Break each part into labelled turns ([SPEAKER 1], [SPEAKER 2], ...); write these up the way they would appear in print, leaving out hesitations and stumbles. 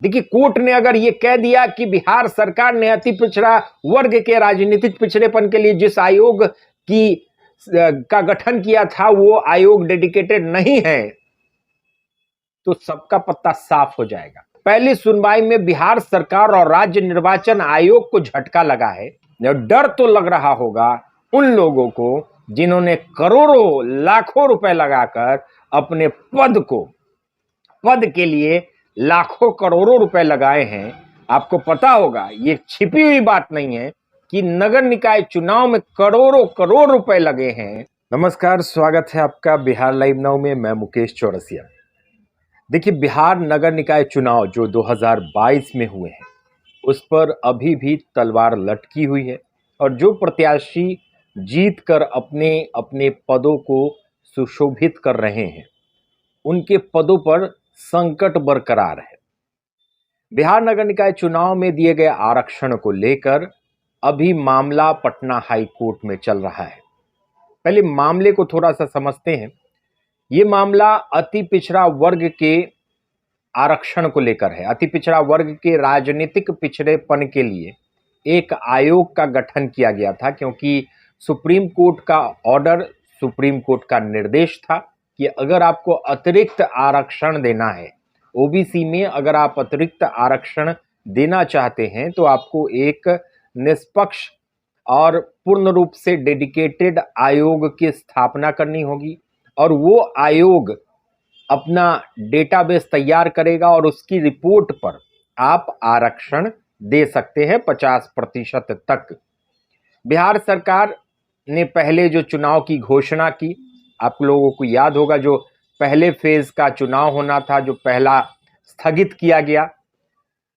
[SPEAKER 1] देखिए, कोर्ट ने अगर ये कह दिया कि बिहार सरकार ने अति पिछड़ा वर्ग के राजनीतिक पिछड़ेपन के लिए जिस आयोग की का गठन किया था वो आयोग डेडिकेटेड नहीं है, तो सबका पत्ता साफ हो जाएगा। पहली सुनवाई में बिहार सरकार और राज्य निर्वाचन आयोग को झटका लगा है। डर तो लग रहा होगा उन लोगों को जिन्होंने करोड़ों लाखों रुपए लगाकर अपने पद के लिए लाखों करोड़ों रुपए लगाए हैं। आपको पता होगा, ये छिपी हुई बात नहीं है कि नगर निकाय चुनाव में करोड़ों करोड़ रुपए लगे हैं। नमस्कार, स्वागत है आपका बिहार लाइव नाउ में। मैं मुकेश चौरसिया। देखिए, बिहार नगर निकाय चुनाव जो 2022 में हुए हैं उस पर अभी भी तलवार लटकी हुई है और जो प्रत्याशी जीत कर अपने अपने पदों को सुशोभित कर रहे हैं उनके पदों पर संकट बरकरार है। बिहार नगर निकाय चुनाव में दिए गए आरक्षण को लेकर अभी मामला पटना हाई कोर्ट में चल रहा है। पहले मामले को थोड़ा सा समझते हैं। ये मामला अति पिछड़ा वर्ग के आरक्षण को लेकर है। अति पिछड़ा वर्ग के राजनीतिक पिछड़ेपन के लिए एक आयोग का गठन किया गया था, क्योंकि सुप्रीम कोर्ट का ऑर्डर, सुप्रीम कोर्ट का निर्देश था कि अगर आपको अतिरिक्त आरक्षण देना है, ओबीसी में अगर आप अतिरिक्त आरक्षण देना चाहते हैं तो आपको एक निष्पक्ष और पूर्ण रूप से डेडिकेटेड आयोग की स्थापना करनी होगी और वो आयोग अपना डेटाबेस तैयार करेगा और उसकी रिपोर्ट पर आप आरक्षण दे सकते हैं 50% तक। बिहार सरकार ने पहले जो चुनाव की घोषणा की, आप लोगों को याद होगा, जो पहले फेज का चुनाव होना था जो पहला स्थगित किया गया।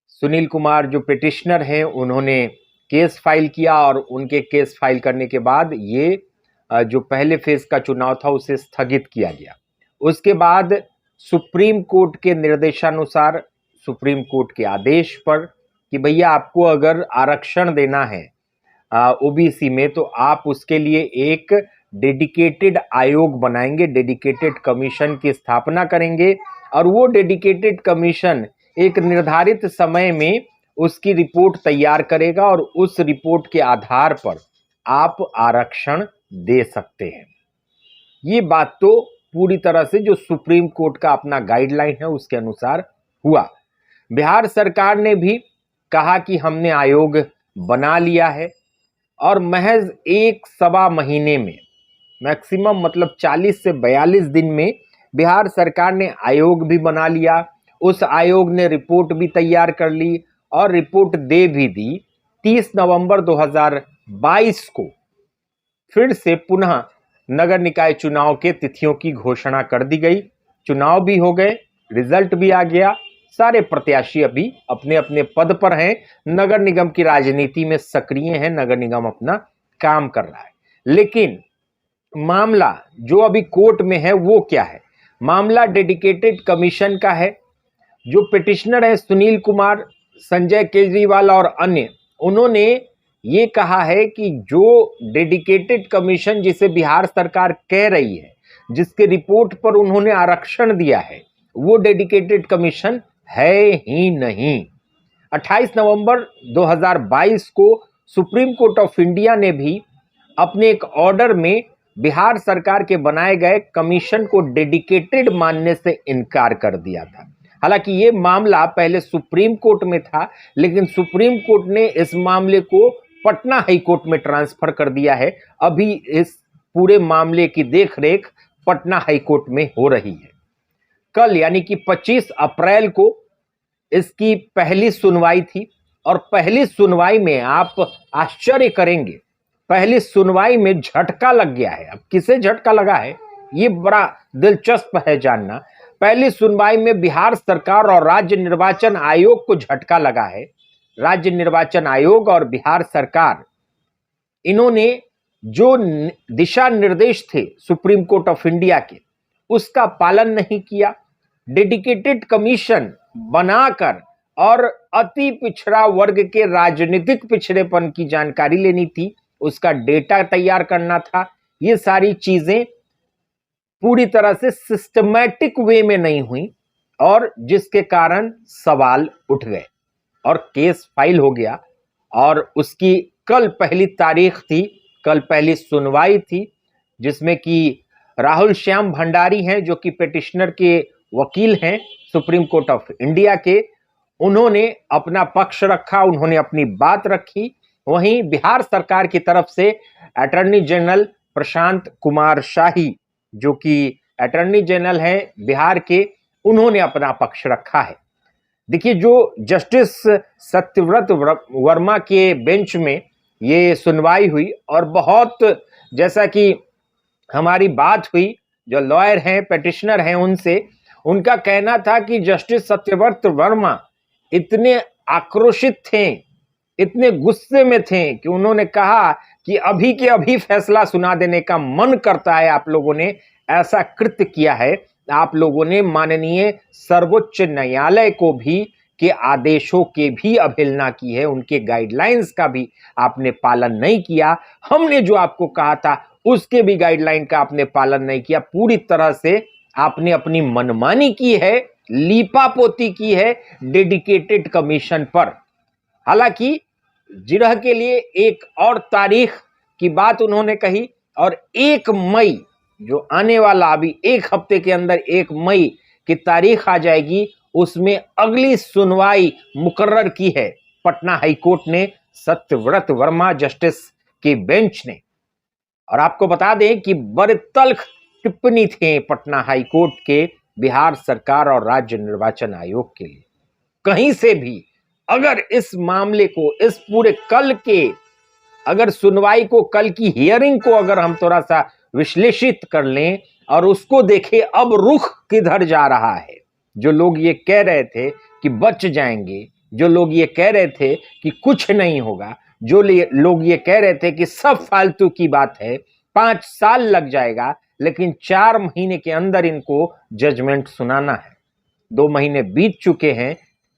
[SPEAKER 1] सुनील कुमार जो पिटिशनर हैं उन्होंने केस फाइल किया और उनके केस फाइल करने के बाद ये जो पहले फेज का चुनाव था उसे स्थगित किया गया। उसके बाद सुप्रीम कोर्ट के निर्देशानुसार, सुप्रीम कोर्ट के आदेश पर कि भैया आपको अगर आरक्षण देना है ओबीसी में तो आप उसके लिए एक डेडिकेटेड आयोग बनाएंगे, डेडिकेटेड कमीशन की स्थापना करेंगे और वो डेडिकेटेड कमीशन एक निर्धारित समय में उसकी रिपोर्ट तैयार करेगा और उस रिपोर्ट के आधार पर आप आरक्षण दे सकते हैं। ये बात तो पूरी तरह से जो सुप्रीम कोर्ट का अपना गाइडलाइन है उसके अनुसार हुआ। बिहार सरकार ने भी कहा कि हमने आयोग बना लिया है और महज एक सवा महीने में, मैक्सिमम मतलब 40 से 42 दिन में बिहार सरकार ने आयोग भी बना लिया। उस आयोग ने रिपोर्ट भी तैयार कर ली और रिपोर्ट दे भी दी। 30 नवंबर 2022 को फिर से पुनः नगर निकाय चुनाव के तिथियों की घोषणा कर दी गई। चुनाव भी हो गए, रिजल्ट भी आ गया। सारे प्रत्याशी अभी अपने अपने पद पर हैं, नगर निगम की राजनीति में सक्रिय हैं, नगर निगम अपना काम कर रहा है। लेकिन मामला जो अभी कोर्ट में है वो क्या है? मामला डेडिकेटेड कमीशन का है। जो पिटिशनर है सुनील कुमार, संजय केजरीवाल और अन्य, उन्होंने ये कहा है कि जो डेडिकेटेड कमीशन जिसे बिहार सरकार कह रही है, जिसके रिपोर्ट पर उन्होंने आरक्षण दिया है, वो डेडिकेटेड कमीशन है ही नहीं। 28 नवंबर 2022 को सुप्रीम कोर्ट ऑफ इंडिया ने भी अपने एक ऑर्डर में बिहार सरकार के बनाए गए कमीशन को डेडिकेटेड मानने से इनकार कर दिया था। हालांकि ये मामला पहले सुप्रीम कोर्ट में था, लेकिन सुप्रीम कोर्ट ने इस मामले को पटना हाई कोर्ट में ट्रांसफर कर दिया है। अभी इस पूरे मामले की देखरेख पटना हाई कोर्ट में हो रही है। कल यानी कि 25 अप्रैल को इसकी पहली सुनवाई थी और पहली सुनवाई में आप आश्चर्य करेंगे, पहली सुनवाई में झटका लग गया है। अब किसे झटका लगा है ये बड़ा दिलचस्प है जानना। पहली सुनवाई में बिहार सरकार और राज्य निर्वाचन आयोग को झटका लगा है। राज्य निर्वाचन आयोग और बिहार सरकार, इन्होंने जो दिशा निर्देश थे सुप्रीम कोर्ट ऑफ इंडिया के, उसका पालन नहीं किया। डेडिकेटेड कमीशन बनाकर और अति पिछड़ा वर्ग के राजनीतिक पिछड़ेपन की जानकारी लेनी थी, उसका डेटा तैयार करना था। ये सारी चीजें पूरी तरह से सिस्टमैटिक वे में नहीं हुई और जिसके कारण सवाल उठ गए और केस फाइल हो गया। और उसकी कल पहली तारीख थी, कल पहली सुनवाई थी, जिसमें कि राहुल श्याम भंडारी हैं जो कि पिटिशनर के वकील हैं सुप्रीम कोर्ट ऑफ इंडिया के, उन्होंने अपना पक्ष रखा, उन्होंने अपनी बात रखी। वहीं बिहार सरकार की तरफ से अटॉर्नी जनरल प्रशांत कुमार शाही जो कि अटॉर्नी जनरल हैं बिहार के, उन्होंने अपना पक्ष रखा है। देखिए, जो जस्टिस सत्यव्रत वर्मा के बेंच में ये सुनवाई हुई और बहुत, जैसा कि हमारी बात हुई जो लॉयर हैं, पिटिशनर हैं, उनसे, उनका कहना था कि जस्टिस सत्यव्रत वर्मा इतने आक्रोशित थे, इतने गुस्से में थे कि उन्होंने कहा कि अभी के अभी फैसला सुना देने का मन करता है। आप लोगों ने ऐसा कृत्य किया है, आप लोगों ने माननीय सर्वोच्च न्यायालय को भी के आदेशों के भी अवहेलना की है, उनके गाइडलाइंस का भी आपने पालन नहीं किया। हमने जो आपको कहा था उसके भी गाइडलाइन का आपने पालन नहीं किया। पूरी तरह से आपने अपनी मनमानी की है, लीपापोती की है डेडिकेटेड कमीशन पर। हालांकि जिरह के लिए एक और तारीख की बात उन्होंने कही और 1 मई जो आने वाला, अभी 1 हफ्ते के अंदर 1 मई की तारीख आ जाएगी, उसमें अगली सुनवाई मुकर्रर की है पटना हाईकोर्ट ने, सत्यव्रत वर्मा जस्टिस की बेंच ने। और आपको बता दें कि बड़े तल्ख टिप्पणी थे पटना हाईकोर्ट के बिहार सरकार और राज्य निर्वाचन आयोग के लिए। कहीं से भी अगर इस मामले को, इस पूरे कल के, अगर सुनवाई को, कल की हियरिंग को अगर हम थोड़ा सा विश्लेषित कर लें और उसको देखें अब रुख किधर जा रहा है। जो लोग ये कह रहे थे कि बच जाएंगे, जो लोग ये कह रहे थे कि कुछ नहीं होगा, जो लोग ये कह रहे थे कि सब फालतू की बात है, 5 साल लग जाएगा, लेकिन 4 महीने के अंदर इनको जजमेंट सुनाना है। 2 महीने बीत चुके हैं,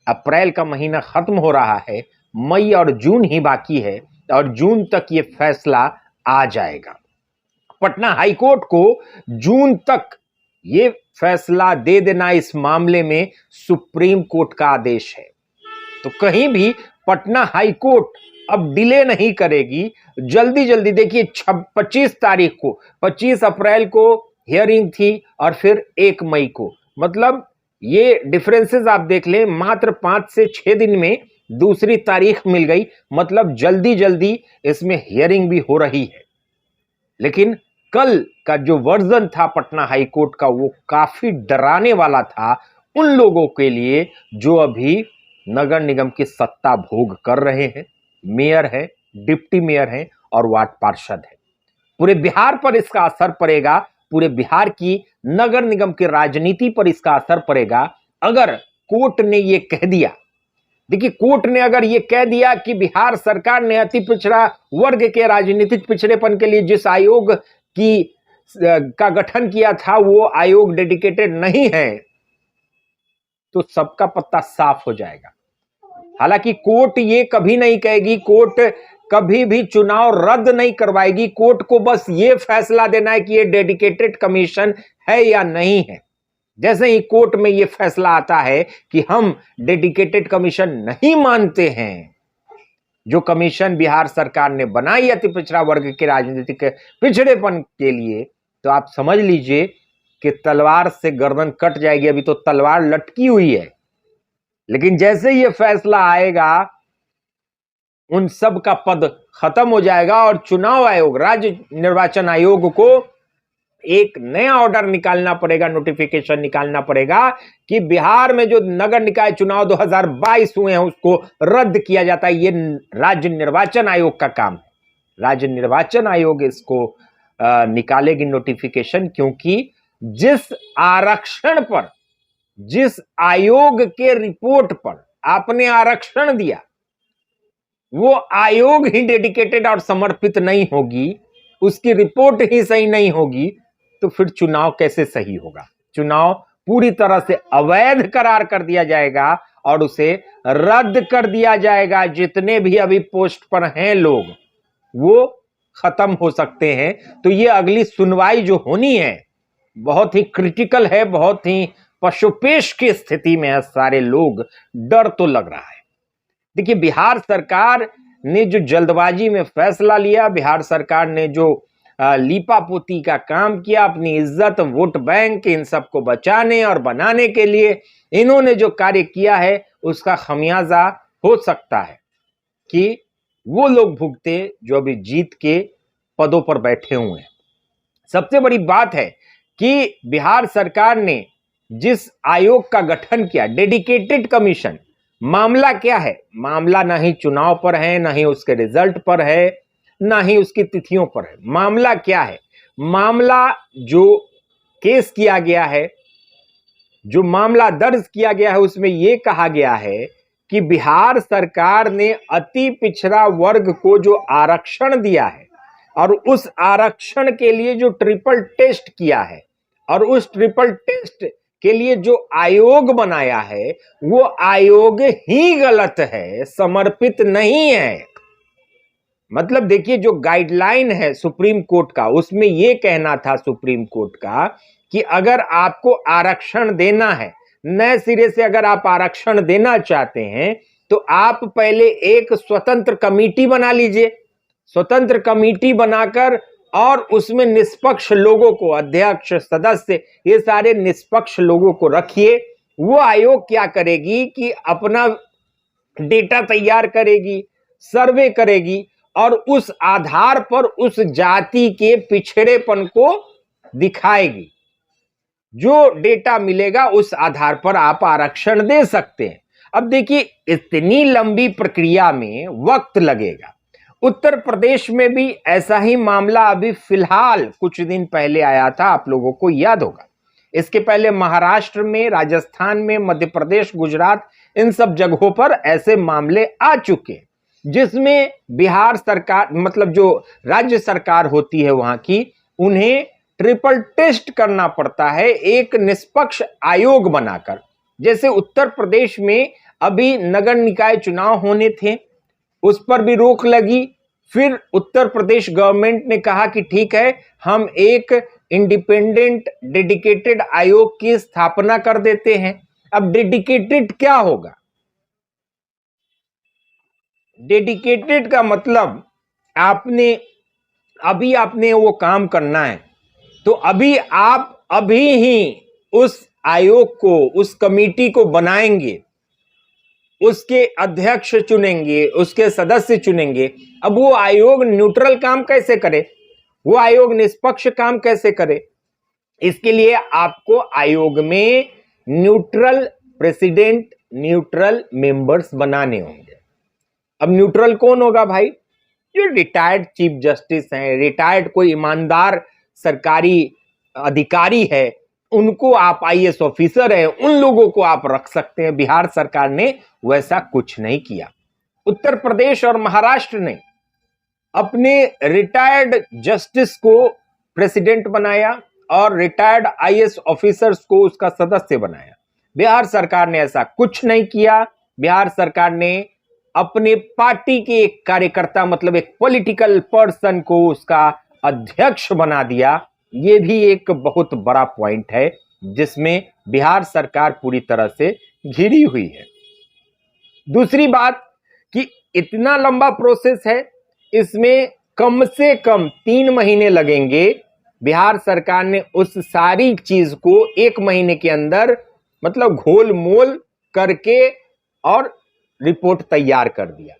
[SPEAKER 1] अप्रैल का महीना खत्म हो रहा है, मई और जून ही बाकी है और जून तक ये फैसला आ जाएगा। पटना हाईकोर्ट को जून तक ये फैसला दे देना इस मामले में सुप्रीम कोर्ट का आदेश है। तो कहीं भी पटना हाईकोर्ट अब डिले नहीं करेगी, जल्दी जल्दी। देखिए 25 तारीख को, 25 अप्रैल को हियरिंग थी और फिर 1 मई को, मतलब ये डिफरेंसेस आप देख लें, मात्र 5 से 6 दिन में दूसरी तारीख मिल गई, मतलब जल्दी जल्दी इसमें हियरिंग भी हो रही है। लेकिन कल का जो वर्जन था पटना हाईकोर्ट का, वो काफी डराने वाला था उन लोगों के लिए जो अभी नगर निगम की सत्ता भोग कर रहे हैं, मेयर है, डिप्टी मेयर है और वार्ड पार्षद है। पूरे बिहार पर इसका असर पड़ेगा, पूरे बिहार की नगर निगम की राजनीति पर इसका असर पड़ेगा अगर कोर्ट ने यह कह दिया। देखिए, कोर्ट ने अगर यह कह दिया कि बिहार सरकार ने अति पिछड़ा वर्ग के राजनीतिक पिछड़ेपन के लिए जिस आयोग का गठन किया था वो आयोग डेडिकेटेड नहीं है, तो सबका पत्ता साफ हो जाएगा। हालांकि कोर्ट ये कभी नहीं कहेगी, कोर्ट कभी भी चुनाव रद्द नहीं करवाएगी। कोर्ट को बस ये फैसला देना है कि ये डेडिकेटेड कमीशन है या नहीं है। जैसे ही कोर्ट में ये फैसला आता है कि हम डेडिकेटेड कमीशन नहीं मानते हैं, जो कमीशन बिहार सरकार ने बनाई अति पिछड़ा वर्ग के राजनीतिक पिछड़ेपन के लिए, तो आप समझ लीजिए कि तलवार से गर्दन कट जाएगी। अभी तो तलवार लटकी हुई है, लेकिन जैसे ये फैसला आएगा उन सब का पद खत्म हो जाएगा और चुनाव आयोग, राज्य निर्वाचन आयोग को एक नया ऑर्डर निकालना पड़ेगा, नोटिफिकेशन निकालना पड़ेगा कि बिहार में जो नगर निकाय चुनाव 2022 हुए हैं उसको रद्द किया जाता है। ये राज्य निर्वाचन आयोग का काम है। राज्य निर्वाचन आयोग इसको निकालेगी नोटिफिकेशन, क्योंकि जिस आरक्षण पर, जिस आयोग के रिपोर्ट पर आपने आरक्षण दिया वो आयोग ही डेडिकेटेड और समर्पित नहीं होगी, उसकी रिपोर्ट ही सही नहीं होगी, तो फिर चुनाव कैसे सही होगा? चुनाव पूरी तरह से अवैध करार कर दिया जाएगा और उसे रद्द कर दिया जाएगा। जितने भी अभी पोस्ट पर हैं लोग वो खत्म हो सकते हैं। तो ये अगली सुनवाई जो होनी है बहुत ही क्रिटिकल है, बहुत ही पशुपेश की स्थिति में है सारे लोग, डर तो लग रहा है। देखिए, बिहार सरकार ने जो जल्दबाजी में फैसला लिया, बिहार सरकार ने जो लीपापोती का काम किया, अपनी इज्जत, वोट बैंक, इन सबको बचाने और बनाने के लिए इन्होंने जो कार्य किया है, उसका खमियाजा हो सकता है कि वो लोग भुगते जो अभी जीत के पदों पर बैठे हुए हैं। सबसे बड़ी बात है कि बिहार सरकार ने जिस आयोग का गठन किया, डेडिकेटेड कमीशन, मामला क्या है? मामला ना ही चुनाव पर है, ना ही उसके रिजल्ट पर है, ना ही उसकी तिथियों पर है। मामला क्या है? मामला जो केस किया गया है, जो मामला दर्ज किया गया है, उसमें यह कहा गया है कि बिहार सरकार ने अति पिछड़ा वर्ग को जो आरक्षण दिया है और उस आरक्षण के लिए जो ट्रिपल टेस्ट किया है और उस ट्रिपल टेस्ट के लिए जो आयोग बनाया है, वो आयोग ही गलत है, समर्पित नहीं है। मतलब देखिए, जो गाइडलाइन है सुप्रीम कोर्ट का, उसमें यह कहना था सुप्रीम कोर्ट का कि अगर आपको आरक्षण देना है, नए सिरे से अगर आप आरक्षण देना चाहते हैं, तो आप पहले एक स्वतंत्र कमेटी बना लीजिए। स्वतंत्र कमेटी बनाकर और उसमें निष्पक्ष लोगों को, अध्यक्ष, सदस्य, ये सारे निष्पक्ष लोगों को रखिए। वो आयोग क्या करेगी कि अपना डेटा तैयार करेगी, सर्वे करेगी और उस आधार पर उस जाति के पिछड़ेपन को दिखाएगी। जो डेटा मिलेगा उस आधार पर आप आरक्षण दे सकते हैं। अब देखिए, इतनी लंबी प्रक्रिया में वक्त लगेगा। उत्तर प्रदेश में भी ऐसा ही मामला अभी फिलहाल कुछ दिन पहले आया था, आप लोगों को याद होगा। इसके पहले महाराष्ट्र में, राजस्थान में, मध्य प्रदेश, गुजरात, इन सब जगहों पर ऐसे मामले आ चुके, जिसमें बिहार सरकार, मतलब जो राज्य सरकार होती है वहां की, उन्हें ट्रिपल टेस्ट करना पड़ता है एक निष्पक्ष आयोग बनाकर। जैसे उत्तर प्रदेश में अभी नगर निकाय चुनाव होने थे, उस पर भी रोक लगी। फिर उत्तर प्रदेश गवर्नमेंट ने कहा कि ठीक है, हम एक इंडिपेंडेंट डेडिकेटेड आयोग की स्थापना कर देते हैं। अब डेडिकेटेड क्या होगा? डेडिकेटेड का मतलब आपने वो काम करना है, तो अभी ही उस आयोग को, उस कमेटी को बनाएंगे, उसके अध्यक्ष चुनेंगे, उसके सदस्य चुनेंगे। अब वो आयोग न्यूट्रल काम कैसे करे? वो आयोग निष्पक्ष काम कैसे करे? इसके लिए आपको आयोग में न्यूट्रल प्रेसिडेंट, न्यूट्रल मेंबर्स बनाने होंगे। अब न्यूट्रल कौन होगा भाई? जो रिटायर्ड चीफ जस्टिस हैं, रिटायर्ड कोई ईमानदार सरकारी अधिकारी है, उनको आप आईएएस ऑफिसर है, उन लोगों को आप रख सकते हैं। बिहार सरकार ने वैसा कुछ नहीं किया। उत्तर प्रदेश और महाराष्ट्र ने अपने रिटायर्ड जस्टिस को प्रेसिडेंट बनाया और रिटायर्ड आईएएस ऑफिसर्स को उसका सदस्य बनाया। बिहार सरकार ने ऐसा कुछ नहीं किया। बिहार सरकार ने अपने पार्टी के एक कार्यकर्ता, मतलब एक पॉलिटिकल पर्सन को उसका अध्यक्ष बना दिया। यह भी एक बहुत बड़ा पॉइंट है जिसमें बिहार सरकार पूरी तरह से घिरी हुई है। दूसरी बात कि इतना लंबा प्रोसेस है, इसमें कम से कम 3 महीने लगेंगे। बिहार सरकार ने उस सारी चीज को 1 महीने के अंदर, मतलब घोल मोल करके और रिपोर्ट तैयार कर दिया।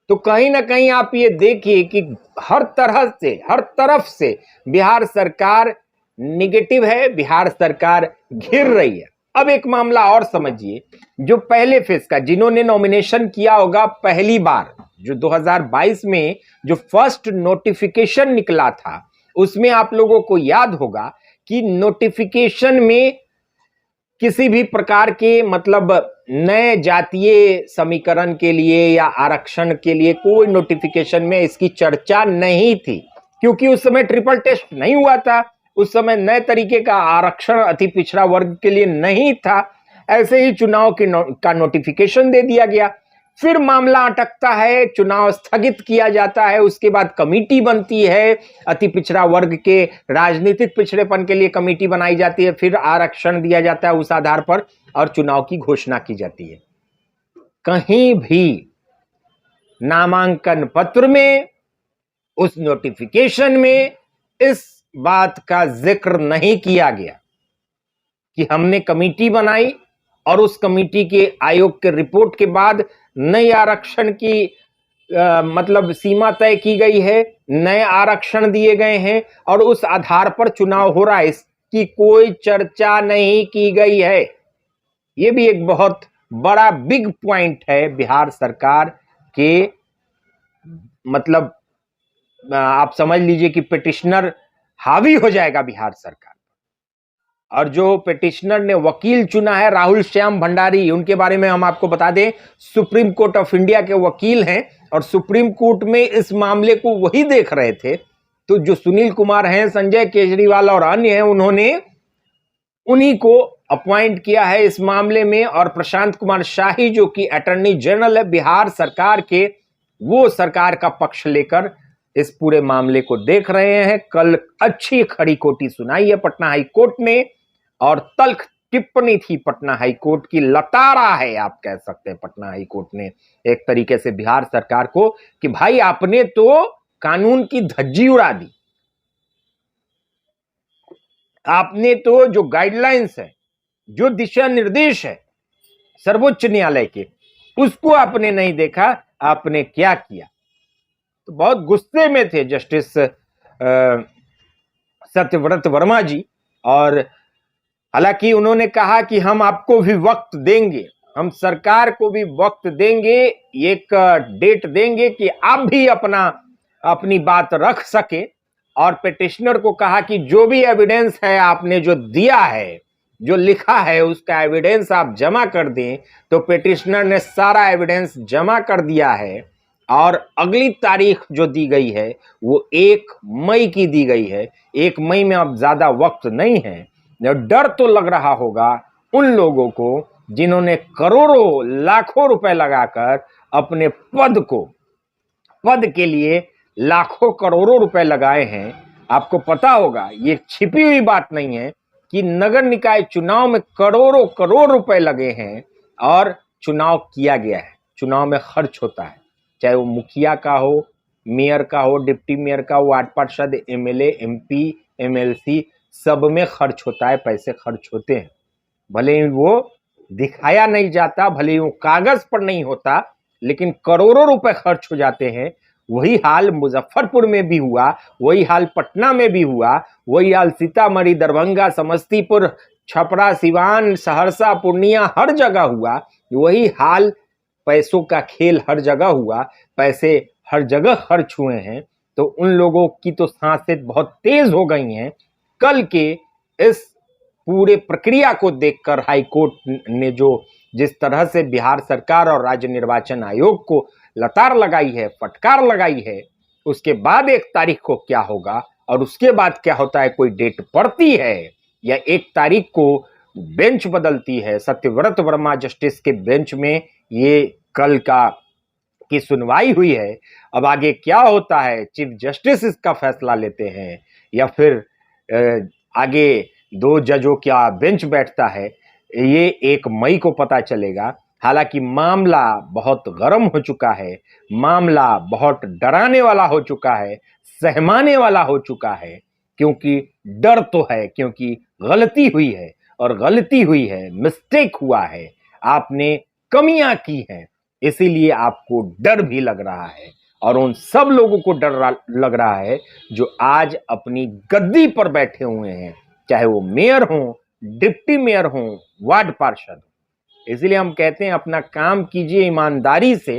[SPEAKER 1] तो कहीं ना कहीं आप ये देखिए कि हर तरफ से बिहार सरकार निगेटिव है, बिहार सरकार घिर रही है। अब एक मामला और समझिए, जो पहले फेज का, जिन्होंने नॉमिनेशन किया होगा पहली बार, जो 2022 में जो फर्स्ट नोटिफिकेशन निकला था, उसमें आप लोगों को याद होगा कि नोटिफिकेशन में किसी भी प्रकार के, मतलब नए जातीय समीकरण के लिए या आरक्षण के लिए कोई नोटिफिकेशन में इसकी चर्चा नहीं थी, क्योंकि उस समय ट्रिपल टेस्ट नहीं हुआ था। उस समय नए तरीके का आरक्षण अति पिछड़ा वर्ग के लिए नहीं था। ऐसे ही चुनाव का नोटिफिकेशन दे दिया गया। फिर मामला अटकता है, चुनाव स्थगित किया जाता है, उसके बाद कमेटी बनती है, अति पिछड़ा वर्ग के राजनीतिक पिछड़ेपन के लिए कमेटी बनाई जाती है, फिर आरक्षण दिया जाता है उस आधार पर और चुनाव की घोषणा की जाती है। कहीं भी नामांकन पत्र में, उस नोटिफिकेशन में इस बात का जिक्र नहीं किया गया कि हमने कमेटी बनाई और उस कमेटी के आयोग के रिपोर्ट के बाद नए आरक्षण की मतलब सीमा तय की गई है, नए आरक्षण दिए गए हैं और उस आधार पर चुनाव हो रहा है, इसकी कोई चर्चा नहीं की गई है। यह भी एक बहुत बड़ा बिग पॉइंट है बिहार सरकार के, मतलब आप समझ लीजिए कि पिटिशनर हावी हो जाएगा बिहार सरकार। और जो पिटिशनर ने वकील चुना है राहुल श्याम भंडारी, उनके बारे में हम आपको बता दें, सुप्रीम कोर्ट ऑफ इंडिया के वकील हैं और सुप्रीम कोर्ट में इस मामले को वही देख रहे थे। तो जो सुनील कुमार हैं, संजय केजरीवाल और अन्य हैं, उन्होंने उन्हीं को अपॉइंट किया है इस मामले में। और प्रशांत कुमार शाही जो कि अटॉर्नी जनरल है बिहार सरकार के, वो सरकार का पक्ष लेकर इस पूरे मामले को देख रहे हैं। कल अच्छी खड़ी खोटी सुनाई है पटना हाई कोर्ट ने और तल्ख टिप्पणी थी पटना हाई कोर्ट की, लताड़ा है आप कह सकते हैं पटना हाई कोर्ट ने एक तरीके से बिहार सरकार को कि भाई आपने तो कानून की धज्जी उड़ा दी, आपने तो जो गाइडलाइंस है, जो दिशा निर्देश है सर्वोच्च न्यायालय के, उसको आपने नहीं देखा, आपने क्या किया। तो बहुत गुस्से में थे जस्टिस सत्यव्रत वर्मा जी। और हालांकि उन्होंने कहा कि हम आपको भी वक्त देंगे, हम सरकार को भी वक्त देंगे, एक डेट देंगे कि आप भी अपनी बात रख सके। और पिटिशनर को कहा कि जो भी एविडेंस है आपने जो दिया है, जो लिखा है, उसका एविडेंस आप जमा कर दें। तो पिटिशनर ने सारा एविडेंस जमा कर दिया है और अगली तारीख जो दी गई है वो 1 मई की दी गई है। 1 मई में अब ज्यादा वक्त नहीं है। डर तो लग रहा होगा उन लोगों को जिन्होंने करोड़ों लाखों रुपए लगाकर अपने पद के लिए लाखों करोड़ों रुपए लगाए हैं। आपको पता होगा, ये छिपी हुई बात नहीं है कि नगर निकाय चुनाव में करोड़ों करोड़ रुपए लगे हैं और चुनाव किया गया है। चुनाव में खर्च होता है, चाहे वो मुखिया का हो, मेयर का हो, डिप्टी मेयर का, वार्ड पार्षद, एमएलए, एमपी, एमएलसी, सब में खर्च होता है, पैसे खर्च होते हैं। भले ही वो दिखाया नहीं जाता, भले ही वो कागज पर नहीं होता, लेकिन करोड़ों रुपए खर्च हो जाते हैं। वही हाल मुजफ्फरपुर में भी हुआ, वही हाल पटना में भी हुआ, वही हाल सीतामढ़ी, दरभंगा, समस्तीपुर, छपरा, सिवान, सहरसा, पूर्णिया, हर जगह हुआ। वही हाल पैसों का खेल हर जगह हुआ, पैसे हर जगह खर्च हुए हैं। तो उन लोगों की तो सांसें बहुत तेज हो गई हैं। कल के इस पूरे प्रक्रिया को देखकर हाई कोर्ट ने जो जिस तरह से बिहार सरकार और राज्य निर्वाचन आयोग को लतार लगाई है, फटकार लगाई है, उसके बाद 1 तारीख को क्या होगा और उसके बाद क्या होता है, कोई डेट पड़ती है या 1 तारीख को बेंच बदलती है। सत्यव्रत वर्मा जस्टिस के बेंच में ये कल की सुनवाई हुई है। अब आगे क्या होता है, चीफ जस्टिस इसका फैसला लेते हैं या फिर आगे 2 जजों का बेंच बैठता है, ये 1 मई को पता चलेगा। हालांकि मामला बहुत गर्म हो चुका है, मामला बहुत डराने वाला हो चुका है, सहमाने वाला हो चुका है, क्योंकि डर तो है, क्योंकि गलती हुई है और गलती हुई है, मिस्टेक हुआ है, आपने कमियां की हैं, इसीलिए आपको डर भी लग रहा है। और उन सब लोगों को डर लग रहा है जो आज अपनी गद्दी पर बैठे हुए हैं, चाहे वो मेयर हो, डिप्टी मेयर हो, वार्ड पार्षद। इसलिए हम कहते हैं अपना काम कीजिए ईमानदारी से।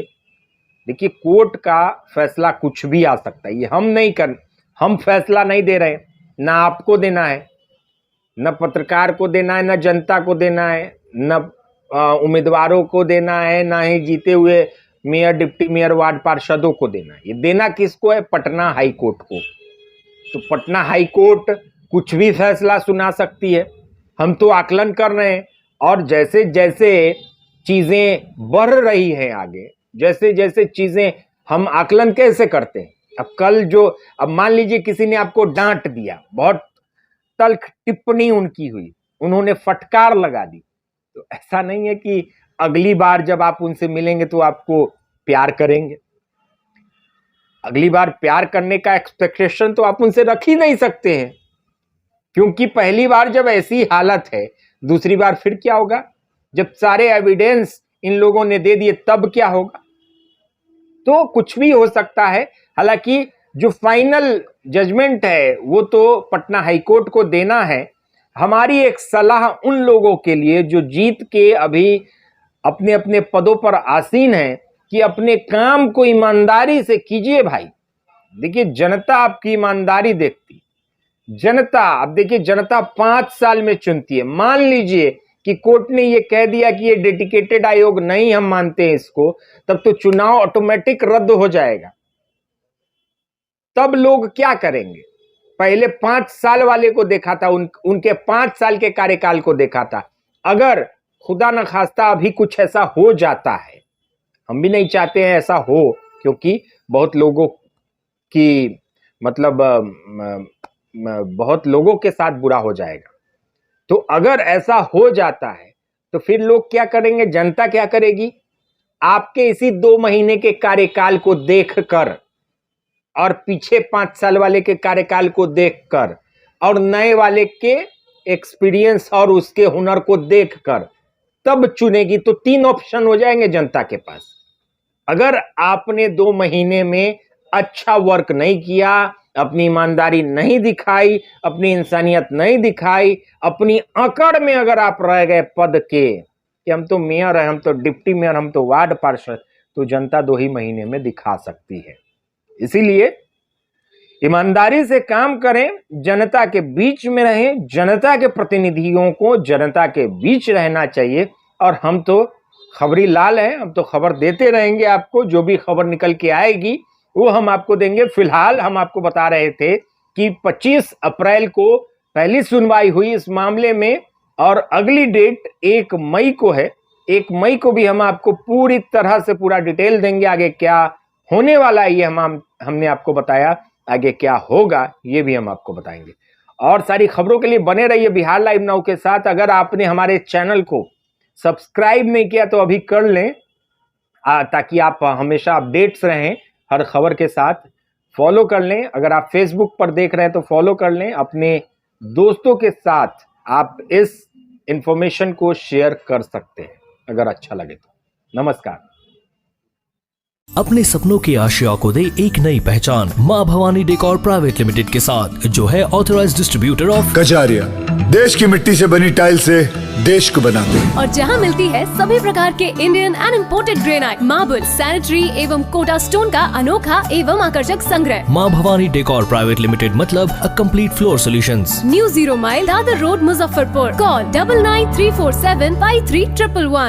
[SPEAKER 1] देखिए, कोर्ट का फैसला कुछ भी आ सकता है, ये हम फैसला नहीं दे रहे, ना आपको देना है, न पत्रकार को देना है, न जनता को देना है, न उम्मीदवारों को देना है, ना ही जीते हुए मेयर, डिप्टी मेयर, वार्ड पार्षदों को देना है। ये देना किसको है? पटना हाई कोर्ट को। तो पटना हाई कोर्ट कुछ भी फैसला सुना सकती है। हम तो आकलन कर रहे हैं और जैसे जैसे चीजें बढ़ रही हैं आगे, जैसे जैसे चीजें हम आकलन कैसे करते हैं, अब मान लीजिए किसी ने आपको डांट दिया, बहुत तल्ख टिप्पणी उनकी हुई, उन्होंने फटकार लगा दी, तो ऐसा नहीं है कि अगली बार जब आप उनसे मिलेंगे तो आपको प्यार करेंगे। अगली बार प्यार करने का एक्सपेक्टेशन तो आप उनसे रख ही नहीं सकते हैं, क्योंकि पहली बार जब ऐसी हालत है, दूसरी बार फिर क्या होगा? जब सारे एविडेंस इन लोगों ने दे दिए तब क्या होगा? तो कुछ भी हो सकता है। हालांकि जो फाइनल जजमेंट है वो तो पटना हाईकोर्ट को देना है। हमारी एक सलाह उन लोगों के लिए जो जीत के अभी अपने अपने पदों पर आसीन हैं कि अपने काम को ईमानदारी से कीजिए भाई। देखिए, जनता आपकी ईमानदारी देखती, जनता, अब देखिए, जनता 5 साल में चुनती है। मान लीजिए कि कोर्ट ने ये कह दिया कि ये डेडिकेटेड आयोग नहीं, हम मानते हैं इसको, तब तो चुनाव ऑटोमेटिक रद्द हो जाएगा। तब लोग क्या करेंगे? पहले 5 साल वाले को देखा था, उनके 5 साल के कार्यकाल को देखा था। अगर खुदा न खास्ता अभी कुछ ऐसा हो जाता है, हम भी नहीं चाहते हैं ऐसा हो, क्योंकि बहुत लोगों की बहुत लोगों के साथ बुरा हो जाएगा। तो अगर ऐसा हो जाता है तो फिर लोग क्या करेंगे, जनता क्या करेगी? आपके इसी 2 महीने के कार्यकाल को देखकर और पीछे 5 साल वाले के कार्यकाल को देखकर और नए वाले के एक्सपीरियंस और उसके हुनर को देखकर तब चुनेगी। तो 3 ऑप्शन हो जाएंगे जनता के पास। अगर आपने 2 महीने में अच्छा वर्क नहीं किया, अपनी ईमानदारी नहीं दिखाई, अपनी इंसानियत नहीं दिखाई, अपनी अकड़ में अगर आप रह गए पद के कि हम तो मेयर हैं, हम तो डिप्टी मेयर, हम तो वार्ड पार्षद, तो जनता 2 ही महीने में दिखा सकती है। इसीलिए ईमानदारी से काम करें, जनता के बीच में रहें, जनता के प्रतिनिधियों को जनता के बीच रहना चाहिए। और हम तो खबरी लाल हैं, हम तो खबर देते रहेंगे आपको, जो भी खबर निकल के आएगी वो हम आपको देंगे। फिलहाल हम आपको बता रहे थे कि 25 अप्रैल को पहली सुनवाई हुई इस मामले में और अगली डेट 1 मई को है। 1 मई को भी हम आपको पूरी तरह से पूरा डिटेल देंगे, आगे क्या होने वाला है ये हमने आपको बताया, आगे क्या होगा ये भी हम आपको बताएंगे। और सारी खबरों के लिए बने रहिए बिहार लाइव नाउ के साथ। अगर आपने हमारे चैनल को सब्सक्राइब नहीं किया तो अभी कर लें, ताकि आप हमेशा अपडेट्स रहें हर खबर के साथ। फॉलो कर लें, अगर आप फेसबुक पर देख रहे हैं तो फॉलो कर लें। अपने दोस्तों के साथ आप इस इंफॉर्मेशन को शेयर कर सकते हैं अगर अच्छा लगे तो। नमस्कार।
[SPEAKER 2] अपने सपनों की आशिया को दे एक नई पहचान मां भवानी डेकोर प्राइवेट लिमिटेड के साथ, जो है ऑथराइज्ड डिस्ट्रीब्यूटर ऑफ
[SPEAKER 3] कजारिया। देश की मिट्टी से बनी टाइल से देश को बनाते हैं
[SPEAKER 4] और जहां मिलती है सभी प्रकार के Indian and imported granite, marble, sanitary एवं कोटा स्टोन का अनोखा एवं आकर्षक संग्रह।
[SPEAKER 2] मां भवानी डेकोर प्राइवेट लिमिटेड मतलब a complete floor solutions.
[SPEAKER 4] New 0 mile Dadar road, Muzaffarpur. Call 9934753111।